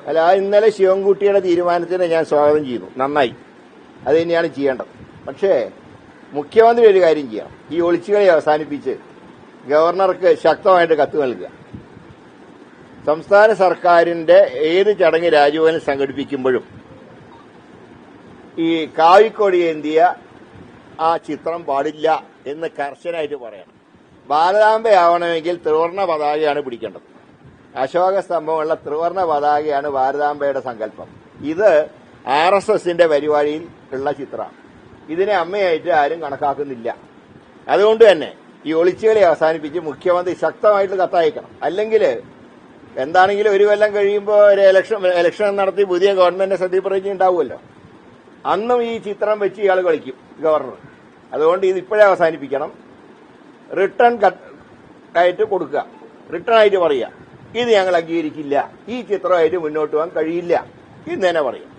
അല്ല, ഇന്നലെ ശിവൻകുട്ടിയുടെ തീരുമാനത്തിന് ഞാൻ സ്വാഗതം ചെയ്തു. നന്നായി, അത് തന്നെയാണ് ചെയ്യേണ്ടത്. പക്ഷേ മുഖ്യമന്ത്രി ഒരു കാര്യം ചെയ്യാം, ഈ ഒളിച്ചുകളി അവസാനിപ്പിച്ച് ഗവർണർക്ക് ശക്തമായിട്ട് കത്ത് നൽകുക. സംസ്ഥാന സർക്കാരിന്റെ ഏത് ചടങ്ങ് രാജ്ഭവനിൽ സംഘടിപ്പിക്കുമ്പോഴും ഈ കാവിക്കൊടി ഏന്തിയ ആ ചിത്രം പാടില്ല എന്ന് കർശനമായിട്ട് പറയണം. ഭാരതാംബയാവണമെങ്കിൽ ത്രിവർണ്ണ പതാകയാണ് പിടിക്കേണ്ടത്. അശോക സ്തംഭമുള്ള ത്രിവർണ്ണ പതാകയാണ് ഭാരതാംബയുടെ സങ്കല്പം. ഇത് RSSന്റെ പരിപാടിയിൽ ഉള്ള ചിത്രമാണ്. ഇതിനെ അമ്മയായിട്ട് ആരും കണക്കാക്കുന്നില്ല. അതുകൊണ്ട് തന്നെ ഈ ഒളിച്ചുകളി അവസാനിപ്പിച്ച് മുഖ്യമന്ത്രി ശക്തമായിട്ട് കത്തയക്കണം. അല്ലെങ്കിൽ എന്താണെങ്കിലും ഒരു കൊല്ലം കഴിയുമ്പോൾ ഒരു ഇലക്ഷൻ നടത്തി പുതിയ ഗവൺമെന്റ് സത്യപ്രതിജ്ഞ ഉണ്ടാവുമല്ലോ. അന്നും ഈ ചിത്രം വെച്ച് ഇയാൾ കളിക്കും ഗവർണർ. അതുകൊണ്ട് ഇത് ഇപ്പോഴേ അവസാനിപ്പിക്കണം. റിട്ടേൺ ആയിട്ട് കൊടുക്കുക, റിട്ടേൺ ആയിട്ട് പറയുക, ഇത് ഞങ്ങൾ അംഗീകരിക്കില്ല, ഈ ചിത്രമായിട്ട് മുന്നോട്ട് പോകാൻ കഴിയില്ല എന്ന് തന്നെ പറയും.